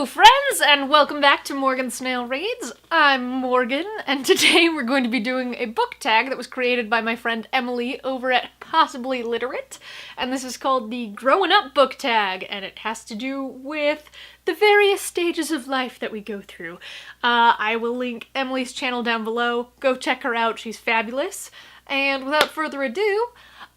Hello friends, and welcome back to MorganSnail Reads. I'm Morgan, and today we're going to be doing a book tag that was created by my friend Emily over at PossiblyLiterate, and this is called the Growin Up Book Tag, and it has to do with the various stages of life that we go through. I will link Emily's channel down below. Go check her out, she's fabulous. And without further ado,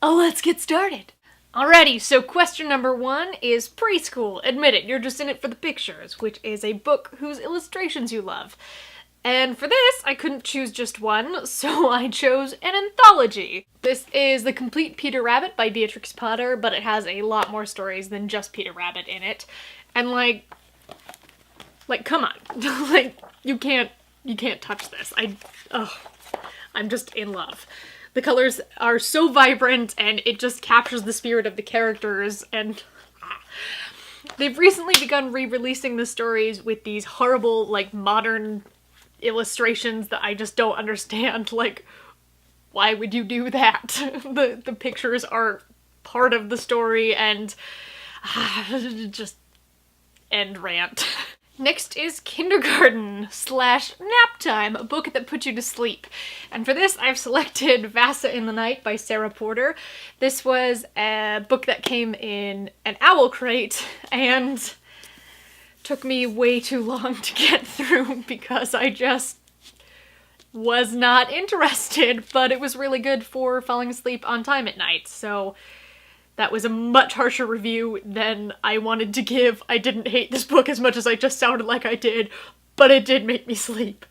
let's get started. Alrighty, so question number 1 is Preschool. Admit it, you're just in it for the pictures, which is a book whose illustrations you love. And for this, I couldn't choose just one, so I chose an anthology. This is The Complete Peter Rabbit by Beatrix Potter, but it has a lot more stories than just Peter Rabbit in it. And like, come on. Like, you can't touch this. I'm just in love. The colors are so vibrant, and it just captures the spirit of the characters, and they've recently begun re-releasing the stories with these horrible, like, modern illustrations that I just don't understand. Like, why would you do that? The pictures are part of the story, and just end rant. Next is Kindergarten / Nap Time, a book that puts you to sleep. And for this, I've selected Vasa in the Night by Sarah Porter. This was a book that came in an owl crate and took me way too long to get through because I just was not interested, but it was really good for falling asleep on time at night, so that was a much harsher review than I wanted to give. I didn't hate this book as much as I just sounded like I did, but it did make me sleep.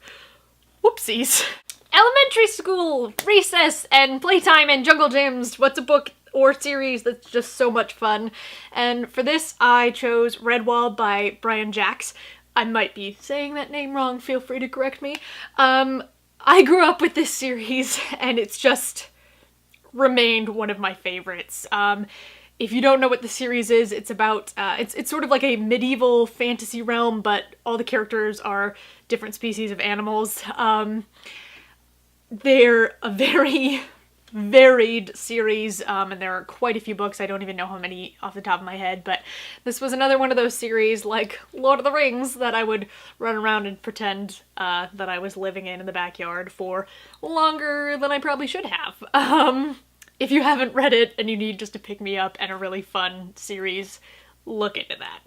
Whoopsies. Elementary School, Recess, and Playtime and Jungle Gyms. What's a book or series that's just so much fun? And for this, I chose Redwall by Brian Jacks. I might be saying that name wrong, feel free to correct me. I grew up with this series, and it's just remained one of my favorites. If you don't know what the series is, it's about, it's sort of like a medieval fantasy realm, but all the characters are different species of animals. They're a very varied series, and there are quite a few books. I don't even know how many off the top of my head, but this was another one of those series, like Lord of the Rings, that I would run around and pretend that I was living in the backyard for longer than I probably should have. If you haven't read it and you need just to pick me up and a really fun series, look into that.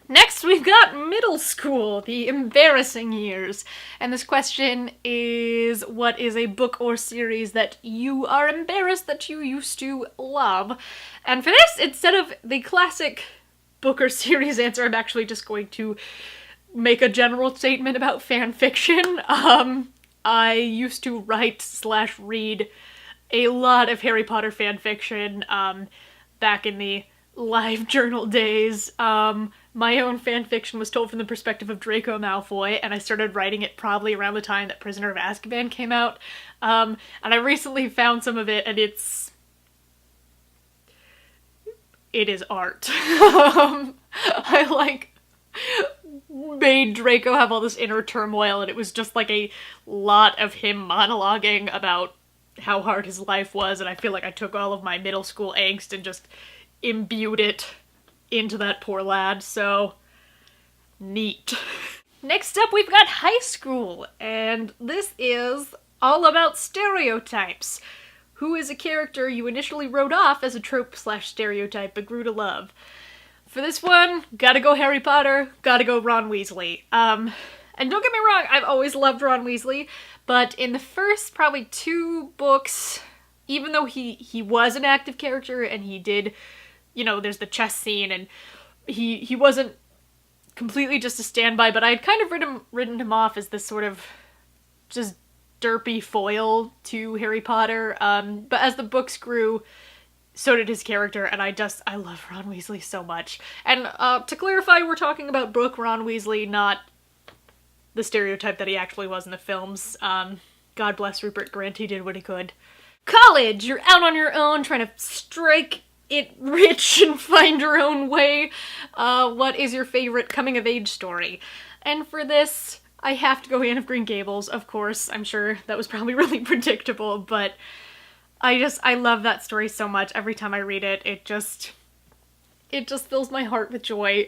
Next, we've got Middle School, the embarrassing years. And this question is, what is a book or series that you are embarrassed that you used to love? And for this, instead of the classic book or series answer, I'm actually just going to make a general statement about fan fiction. I used to write / read a lot of Harry Potter fan fiction back in the live journal days. My own fan fiction was told from the perspective of Draco Malfoy, and I started writing it probably around the time that Prisoner of Azkaban came out. And I recently found some of it, and it is art. I made Draco have all this inner turmoil, and it was just like a lot of him monologuing about how hard his life was, and I feel like I took all of my middle school angst and just imbued it into that poor lad, so neat. Next up, we've got High School, and this is all about stereotypes. Who is a character you initially wrote off as a trope / stereotype but grew to love? For this one, gotta go Harry Potter, gotta go Ron Weasley. And don't get me wrong, I've always loved Ron Weasley, but in the first probably 2 books, even though he was an active character and he did, you know, there's the chess scene, and he wasn't completely just a standby, but I had kind of written him off as this sort of just derpy foil to Harry Potter. But as the books grew, so did his character, and I love Ron Weasley so much. And to clarify, we're talking about book Ron Weasley, not the stereotype that he actually was in the films. God bless Rupert Grint, he did what he could. College! You're out on your own trying to strike it rich and find your own way. What is your favorite coming-of-age story? And for this, I have to go Anne of Green Gables, of course. I'm sure that was probably really predictable, but I love that story so much. Every time I read it, it just fills my heart with joy.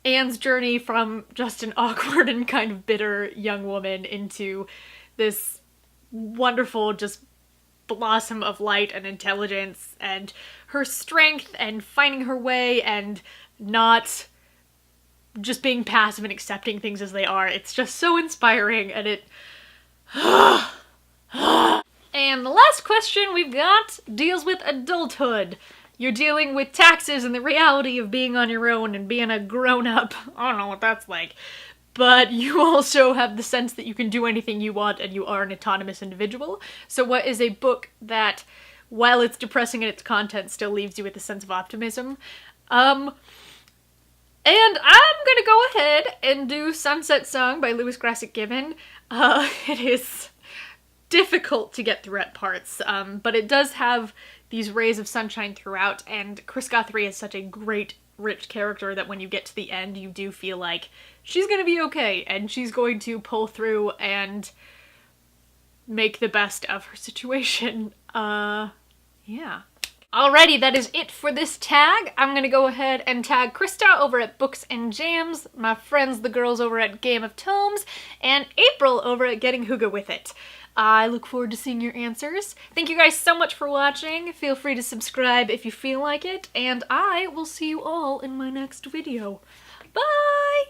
Anne's journey from just an awkward and kind of bitter young woman into this wonderful just blossom of light and intelligence, and her strength and finding her way and not just being passive and accepting things as they are. It's just so inspiring, and it... And the last question we've got deals with adulthood. You're dealing with taxes and the reality of being on your own and being a grown-up. I don't know what that's like. But you also have the sense that you can do anything you want and you are an autonomous individual. So what is a book that, while it's depressing in its content, still leaves you with a sense of optimism? And I'm gonna go ahead and do Sunset Song by Lewis Grassic Gibbon. It is difficult to get through at parts, but it does have these rays of sunshine throughout, and Chris Guthrie is such a great, rich character that when you get to the end, you do feel like she's gonna be okay, and she's going to pull through and make the best of her situation. Yeah. Alrighty, that is it for this tag. I'm gonna go ahead and tag Krista over at BooksAndJams, my friends the girls over at GameOfTomes, and April over at GettingHyggeWithIt. I look forward to seeing your answers. Thank you guys so much for watching. Feel free to subscribe if you feel like it, and I will see you all in my next video. Bye!